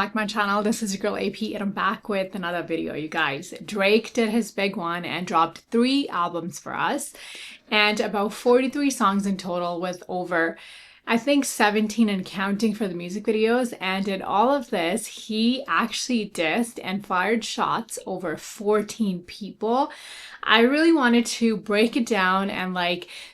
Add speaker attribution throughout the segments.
Speaker 1: Back to my channel. This is your girl AP and I'm back with another video, you guys. Drake did his big one and dropped 3 albums for us and about 43 songs in total with over, I think, 17 and counting for the music videos. And in all of this, he actually dissed and fired shots over 14 people. I really wanted to break it down and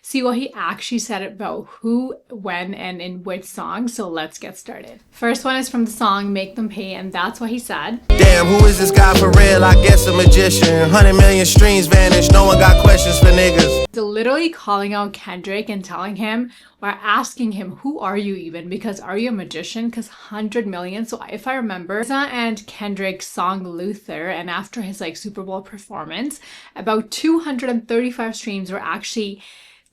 Speaker 1: see what he actually said about who, when, and in which song. So let's get started. First one is from the song Make Them Pay, and that's what he said.
Speaker 2: Damn, who is this guy for real? I guess a magician. 100 million streams vanished. No one got questions for niggas.
Speaker 1: So literally calling out Kendrick and telling him or asking him, who are you even? Because are you a magician? Because 100 million. So if I remember, SZA and Kendrick's song Luther, and after his Super Bowl performance, about 235 streams were actually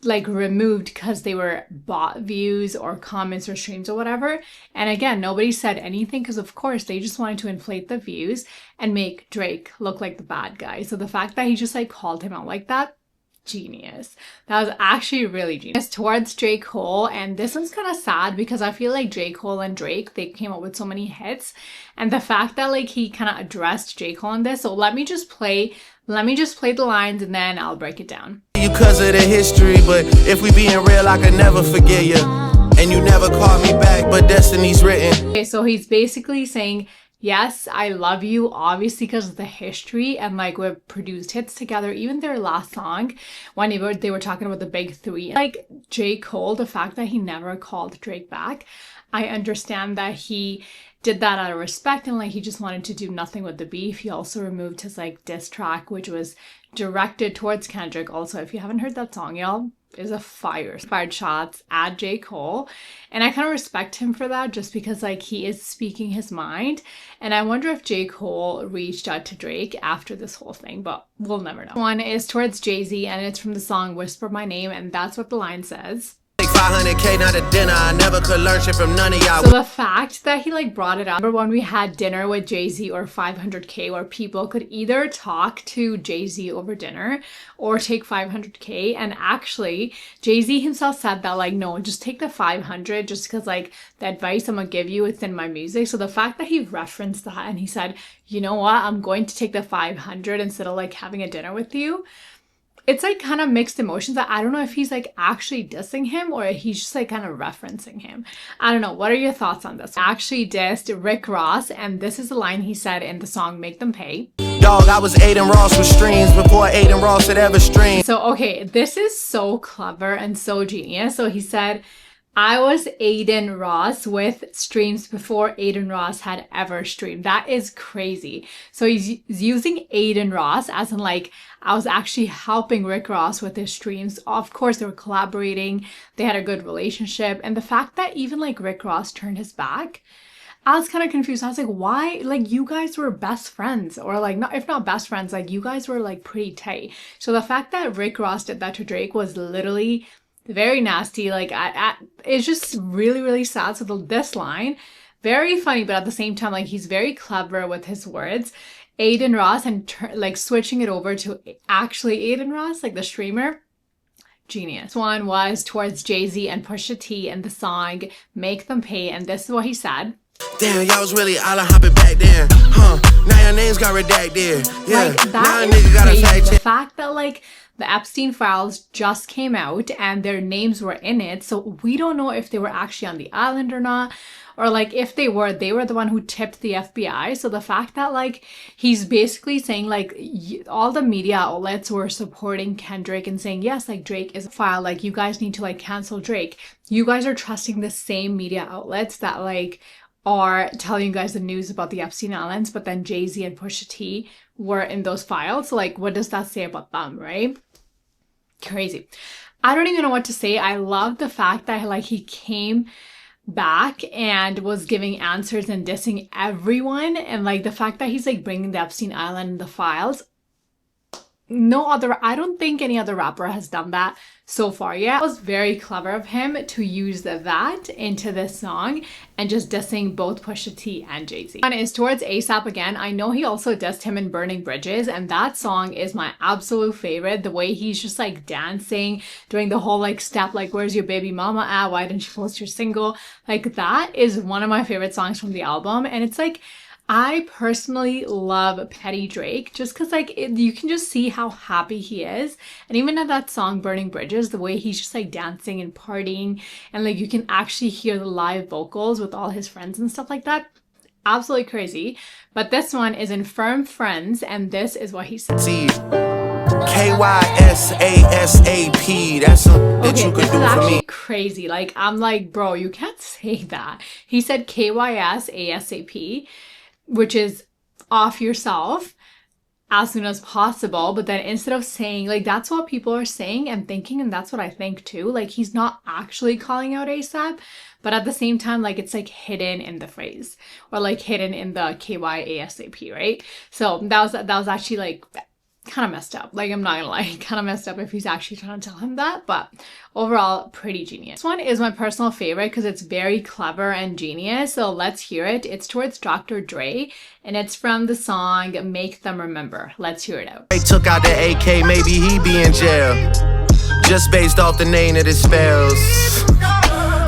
Speaker 1: removed because they were bot views or comments or streams or whatever. And again, nobody said anything because of course they just wanted to inflate the views and make Drake look like the bad guy. So the fact that he just called him out like that, genius. That was actually really genius. Towards J. Cole, and this one's kind of sad because I feel like J. Cole and Drake, they came up with so many hits, and the fact that he kind of addressed J. Cole in this. So let me just play the lines and then I'll break it down.
Speaker 2: You cause of the history, but if we being real, I can never forget you. And you never called me back, but destiny's written.
Speaker 1: Okay, so he's basically saying, yes, I love you, obviously, because of the history, and we've produced hits together. Even their last song, when they were talking about the big 3, J. Cole, the fact that he never called Drake back, I understand that he did that out of respect and he just wanted to do nothing with the beef. He also removed his diss track, which was directed towards Kendrick. Also, if you haven't heard that song, y'all, is a fired shots at J. Cole, and I kind of respect him for that, just because he is speaking his mind. And I wonder if J. Cole reached out to Drake after this whole thing, but we'll never know. One is towards Jay-Z, and it's from the song Whisper My Name, and that's what the line says.
Speaker 2: 500K, not a dinner. I never could learn shit from none of y'all.
Speaker 1: So the fact that he brought it up, remember when we had dinner with Jay-Z or 500K, where people could either talk to Jay-Z over dinner or take 500K, and actually Jay-Z himself said that no, just take the 500, just because the advice I'm gonna give you, it's in my music. So the fact that he referenced that and he said, you know what, I'm going to take the 500 instead of having a dinner with you, it's kind of mixed emotions. I don't know if he's actually dissing him or he's just kind of referencing him. I don't know. What are your thoughts on this? Actually dissed Rick Ross, and this is the line he said in the song Make Them Pay.
Speaker 2: Dog, I was Aiden Ross with streams before Aiden Ross had ever streamed.
Speaker 1: So okay, this is so clever and so genius. So he said, I was Aiden Ross with streams before Aiden Ross had ever streamed. That is crazy. So he's using Aiden Ross as in I was actually helping Rick Ross with his streams. Of course, they were collaborating. They had a good relationship. And the fact that even Rick Ross turned his back, I was kind of confused. I was why? You guys were best friends, or not, if not best friends, you guys were pretty tight. So the fact that Rick Ross did that to Drake was literally very nasty. It's just really, really sad. So this line, very funny, but at the same time, he's very clever with his words. Aiden Ross, and switching it over to actually Aiden Ross, the streamer. Genius. One was towards Jay-Z and Pusha T in the song Make Them Pay, and this is what he said.
Speaker 2: Damn, y'all was really all hopping back then, huh? Now your names got redacted. Yeah,
Speaker 1: that is crazy. The fact that the Epstein files just came out and their names were in it, so we don't know if they were actually on the island or not, or if they were the one who tipped the FBI. So the fact that he's basically saying all the media outlets were supporting Kendrick and saying, yes, Drake is a file, you guys need to cancel Drake. You guys are trusting the same media outlets that are telling you guys the news about the Epstein Islands, but then Jay-Z and Pusha T were in those files. So what does that say about them, right? Crazy. I don't even know what to say. I love the fact that he came back and was giving answers and dissing everyone, and the fact that he's bringing the Epstein Island and the files. I don't think any other rapper has done that so far yet. It was very clever of him to use that into this song and just dissing both Pusha T and Jay-Z. And it's towards ASAP again. I know he also dissed him in Burning Bridges, and that song is my absolute favorite. The way he's just like dancing, doing the whole like step, like where's your baby mama at? Why didn't you post your single? Like that is one of my favorite songs from the album. And it's like, I personally love Petty Drake just because like you can just see how happy he is. And even in that song Burning Bridges, the way he's just like dancing and partying, and like you can actually hear the live vocals with all his friends and stuff like that. Absolutely crazy. But this one is in Firm Friends, and this is what he said.
Speaker 2: KYSASAP, that's something that you could do for me.
Speaker 1: Crazy. Like, I'm like, bro, you can't say that. He said KYSASAP, which is off yourself as soon as possible. But then instead of saying, like, that's what people are saying and thinking, and that's what I think too. Like, he's not actually calling out ASAP, but at the same time, like, it's like hidden in the phrase, or like hidden in the KYASAP, right? So that was actually like kind of messed up. Like, I'm not gonna lie, kind of messed up if he's actually trying to tell him that, but overall, pretty genius. This one is my personal favorite because it's very clever and genius, so let's hear it. It's towards Dr. Dre, and it's from the song Make Them Remember. Let's hear it out.
Speaker 2: They took out the AK, maybe he be in jail, just based off the name that it spells.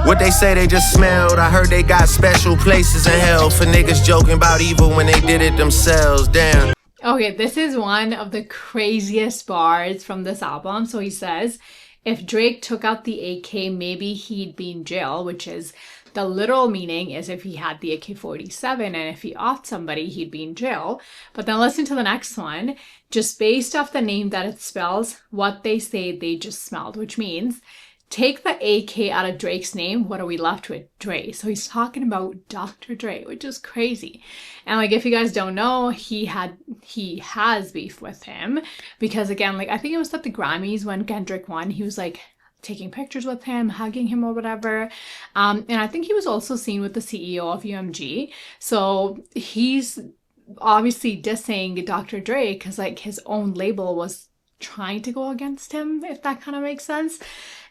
Speaker 2: What they say they just smelled, I heard they got special places in hell for niggas joking about evil when they did it themselves, damn.
Speaker 1: Okay, this is one of the craziest bars from this album. So he says, if Drake took out the AK, maybe he'd be in jail, which is the literal meaning is if he had the AK-47, and if he offed somebody, he'd be in jail. But then listen to the next one. Just based off the name that it spells, what they say they just smelled, which means take the AK out of Drake's name, what are we left with? Dre. So he's talking about Dr. Dre, which is crazy. And like, if you guys don't know, he has beef with him because, again, like, I think it was at the Grammys when Kendrick won, he was like taking pictures with him, hugging him or whatever. And I think he was also seen with the CEO of UMG. So he's obviously dissing Dr. Dre because like his own label was trying to go against him, if that kind of makes sense.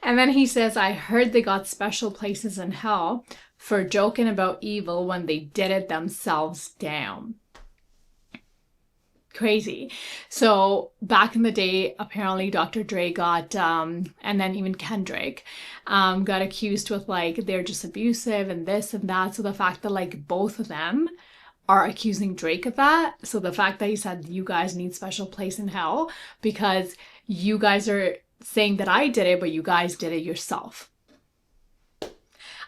Speaker 1: And then he says, I heard they got special places in hell for joking about evil when they did it themselves down. Crazy. So back in the day, apparently Dr. Dre got, and then even Kendrick, got accused with like, they're just abusive and this and that. So the fact that like both of them are accusing Drake of that. So the fact that he said, you guys need special place in hell because you guys are saying that I did it, but you guys did it yourself.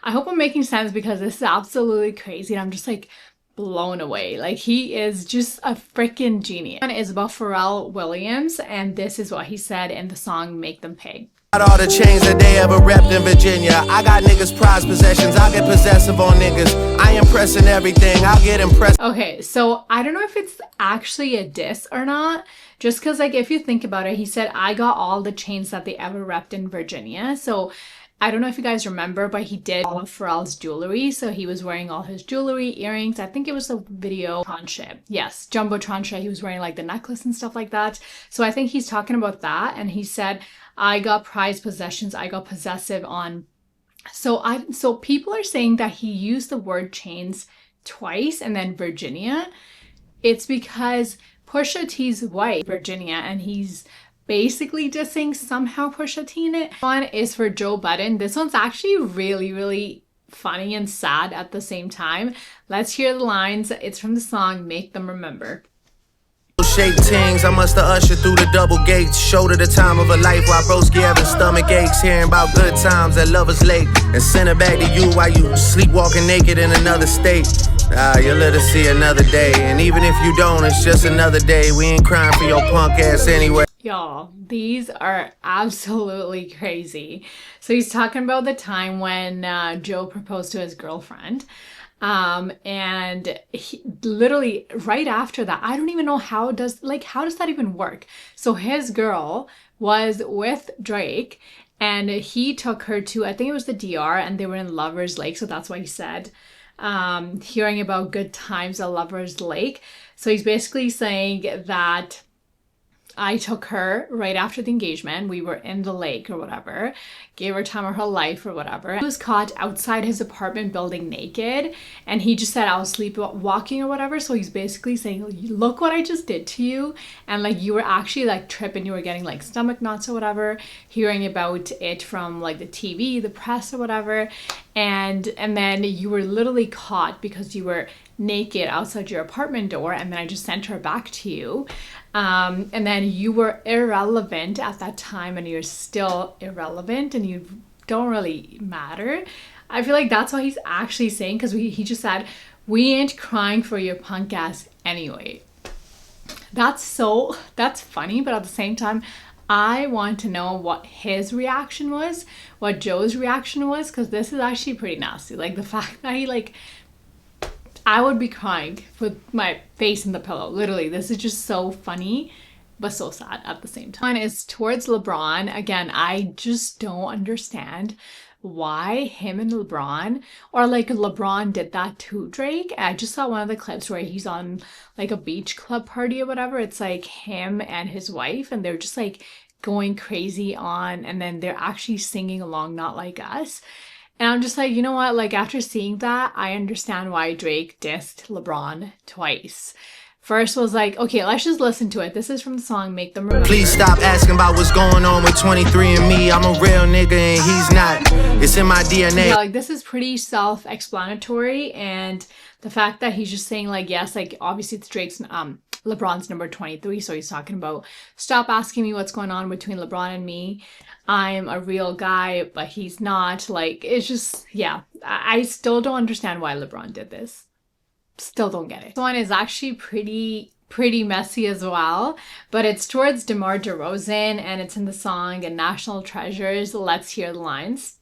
Speaker 1: I hope I'm making sense because this is absolutely crazy. And I'm just like blown away. Like, he is just a freaking genius. One is about Pharrell Williams, and this is what he said in the song Make Them Pay.
Speaker 2: All the chains that they ever repped in Virginia. I got niggas prized possessions. I get possessive on niggas. I impressing everything. I'll get impressed.
Speaker 1: Okay, so I don't know if it's actually a diss or not. Just because, like, if you think about it, he said, I got all the chains that they ever repped in Virginia. So I don't know if you guys remember, but he did all of Pharrell's jewelry. So he was wearing all his jewelry, earrings. I think it was a video tranche. Yes, jumbo tranche. He was wearing like the necklace and stuff like that. So I think he's talking about that. And he said, I got prized possessions. I got possessive on. So people are saying that he used the word chains twice and then Virginia. It's because Pusha T's wife, Virginia, and he's basically dissing somehow Pusha T in it. One is for Joe Budden. This one's actually really, really funny and sad at the same time. Let's hear the lines. It's from the song Make Them Remember.
Speaker 2: Shape tings, I must have ushered through the double gates. Showed her the time of her life while broski having stomach aches. Hearing about good times at Lover's Lake. And send her back to you while you sleepwalking naked in another state. You'll let her see another day. And even if you don't, it's just another day. We ain't crying for your punk ass anyway.
Speaker 1: Y'all, these are absolutely crazy. So he's talking about the time when Joe proposed to his girlfriend. And he, literally right after that, I don't even know how does that even work? So his girl was with Drake and he took her to, I think it was the DR, and they were in Lover's Lake. So that's why he said, hearing about good times at Lover's Lake. So he's basically saying that I took her right after the engagement. We were in the lake or whatever, gave her time of her life or whatever. He was caught outside his apartment building naked, and he just said I was sleepwalking or whatever. So he's basically saying, look what I just did to you. And like, you were actually like tripping, you were getting like stomach knots or whatever, hearing about it from like the TV, the press or whatever. And then you were literally caught because you were naked outside your apartment door, and then I just sent her back to you. And then you were irrelevant at that time, and you're still irrelevant, and you don't really matter. I feel like that's what he's actually saying, because he just said, we ain't crying for your punk ass anyway. That's funny, but at the same time, I want to know what his reaction was, what Joe's reaction was, because this is actually pretty nasty. Like the fact that he like, I would be crying with my face in the pillow. Literally, this is just so funny, but so sad at the same time. One is towards LeBron. Again, I just don't understand why him and LeBron, or like LeBron did that to Drake. I just saw one of the clips where he's on like a beach club party or whatever. It's like him and his wife, and they're just like going crazy on, and then they're actually singing along Not Like Us. And I'm just like, you know what? Like, after seeing that, I understand why Drake dissed LeBron twice. First was like, okay, let's just listen to it. This is from the song Make Them Remember.
Speaker 2: Please stop asking about what's going on with 23andMe. I'm a real nigga and he's not. It's in my DNA.
Speaker 1: Yeah, like, this is pretty self-explanatory. And the fact that he's just saying like, yes, like obviously it's Drake's, LeBron's number 23. So he's talking about, stop asking me what's going on between LeBron and me. I'm a real guy, but he's not. Like, it's just, yeah. I still don't understand why LeBron did this. Still don't get it. This one is actually pretty messy as well, but it's towards DeMar DeRozan, and it's in the song and National Treasures. Let's hear the lines.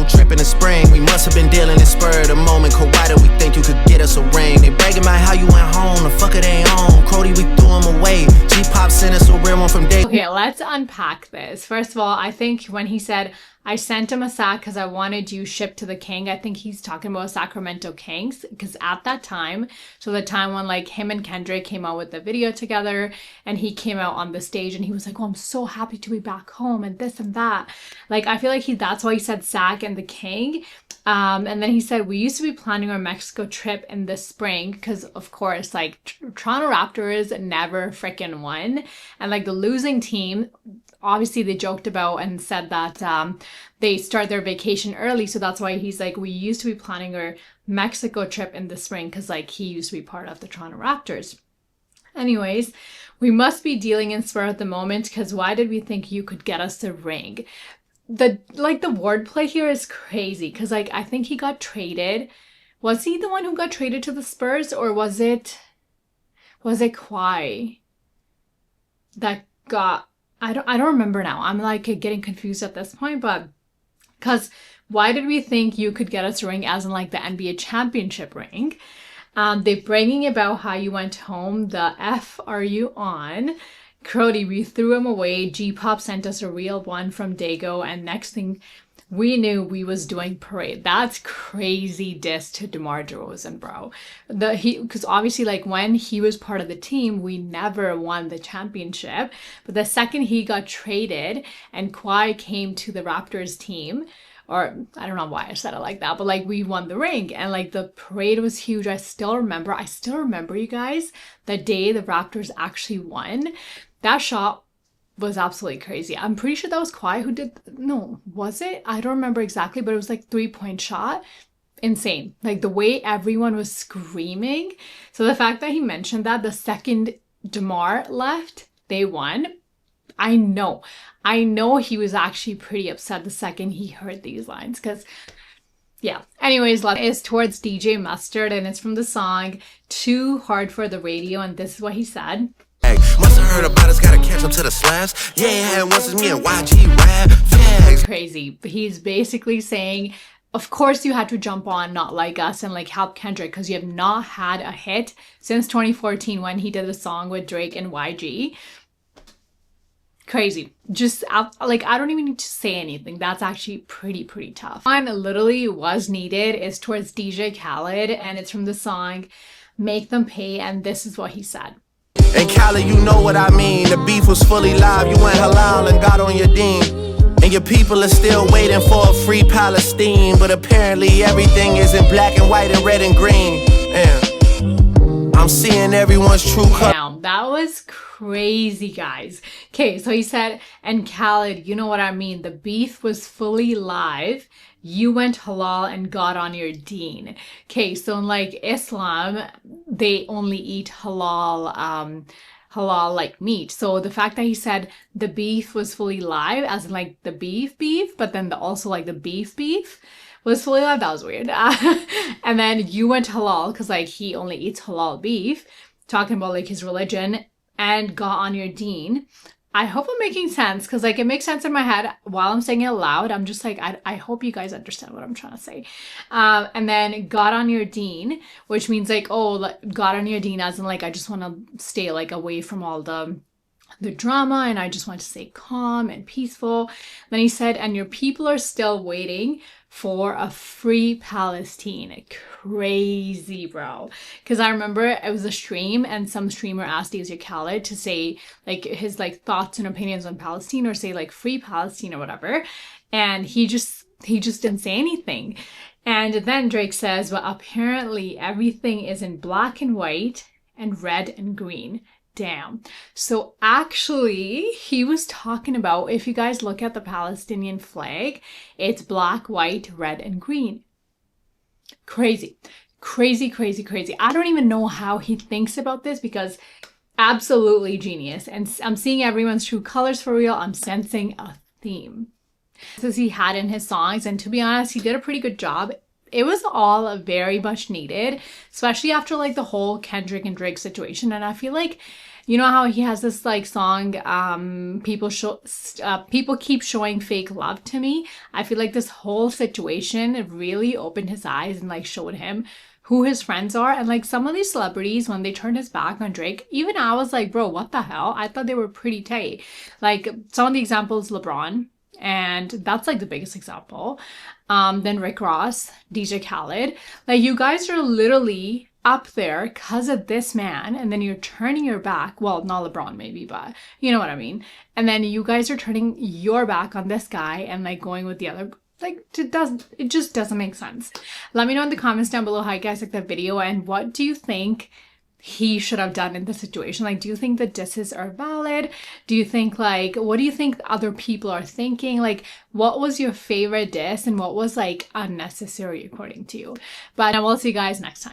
Speaker 2: Trip in the spring, we must have been dealing in spur of the moment. Why did we think you could get us a ring? They bragging about how you went home, the fucker they own. Crody, we threw him away. G-Pop sent us a real one from day.
Speaker 1: Okay, let's unpack this. First of all, I think when he said, I sent him a sack because I wanted you shipped to the king, I think he's talking about Sacramento Kings, because at that time, so the time when like him and Kendrick came out with the video together, and he came out on the stage and he was like, oh, I'm so happy to be back home and this and that. Like, I feel like that's why he said Sac and the King. And then he said, we used to be planning our Mexico trip in the spring, because of course, like Toronto Raptors never freaking won. And like the losing team, obviously they joked about and said that they start their vacation early. So that's why he's like, we used to be planning our Mexico trip in the spring, because like he used to be part of the Toronto Raptors. Anyways, we must be dealing in spur at the moment, because why did we think you could get us the ring? The wordplay here is crazy, because like I think he got traded. Was he the one who got traded to the Spurs, or was it Kawhi that got, I don't remember now. I'm like getting confused at this point, but because why did we think you could get us a ring, as in like the NBA championship ring? They're bragging about how you went home. The F are you on? Crody, we threw him away. G-Pop sent us a real one from Dago, and next thing we knew, we was doing parade. That's crazy diss to DeMar DeRozan, bro. Because obviously, like, when he was part of the team, we never won the championship. But the second he got traded and Kawhi came to the Raptors team, or I don't know why I said it like that, but like we won the ring, and like the parade was huge. I still remember, you guys, the day the Raptors actually won. That shot was absolutely crazy. I'm pretty sure that was Kawhi who did, no, was it? I don't remember exactly, but it was like 3-point shot. Insane. Like the way everyone was screaming. So the fact that he mentioned that the second DeMar left, they won. I know he was actually pretty upset the second he heard these lines, because yeah. Anyways, is towards DJ Mustard, and it's from the song Too Hard for the Radio, and this is what he said.
Speaker 2: Hey, must have heard about us, gotta catch up to the slaps. Yeah, once it's me and YG rap. Yeah.
Speaker 1: Crazy. He's basically saying, of course you had to jump on Not Like Us and like help Kendrick, because you have not had a hit since 2014 when he did a song with Drake and YG. Crazy. Just like, I don't even need to say anything. That's actually pretty tough. One literally was needed is towards DJ Khaled, and it's from the song Make Them Pay, and this is what he said.
Speaker 2: And Khaled, you know what I mean. The beef was fully live. You went halal and got on your deen. And your people are still waiting for a free Palestine. But apparently everything is in black and white and red and green. Man, I'm seeing everyone's true color.
Speaker 1: Now, that was crazy, guys. Okay, so he said, and Khaled, you know what I mean. The beef was fully live. You went halal and got on your deen. Okay, so in like Islam, they only eat halal like meat. So the fact that he said the beef was fully live, as in like the beef, but then also like the beef was fully live, that was weird. And then you went halal because like he only eats halal beef, talking about like his religion, and got on your deen. I hope I'm making sense, because like it makes sense in my head while I'm saying it aloud. I'm just like, I hope you guys understand what I'm trying to say. And then got on your deen, which means like, oh, got on your deen as in like, I just want to stay like away from all the drama, and I just want to stay calm and peaceful. Then he said, and your people are still waiting for a free Palestine. Crazy, bro. Because I remember it was a stream and some streamer asked DJ Khaled to say like his like thoughts and opinions on Palestine, or say like free Palestine or whatever, and he just didn't say anything. And then Drake says, well, apparently everything is in black and white and red and green. Damn. So actually, he was talking about, if you guys look at the Palestinian flag, it's black, white, red, and green. Crazy. Crazy, crazy, crazy. I don't even know how he thinks about this, because absolutely genius. And I'm seeing everyone's true colors for real. I'm sensing a theme. As he had in his songs, and to be honest, he did a pretty good job. It was all very much needed, especially after like the whole Kendrick and Drake situation. And I feel like, you know how he has this like song, people keep showing fake love to me. I feel like this whole situation really opened his eyes and like showed him who his friends are. And like some of these celebrities, when they turned his back on Drake, even I was like, bro, what the hell? I thought they were pretty tight. Like some of the examples, LeBron, and that's like the biggest example. Then Rick Ross, DJ Khaled. Like you guys are literally up there because of this man, and then you're turning your back. Well, not LeBron maybe, but you know what I mean. And then you guys are turning your back on this guy and like going with the other. Like it just doesn't make sense. Let me know in the comments down below how you guys like that video, and what do you think he should have done in the situation. Like, do you think the disses are valid? Do you think like, what do you think other people are thinking? Like, what was your favorite diss and what was like unnecessary according to you? But I will see you guys next time.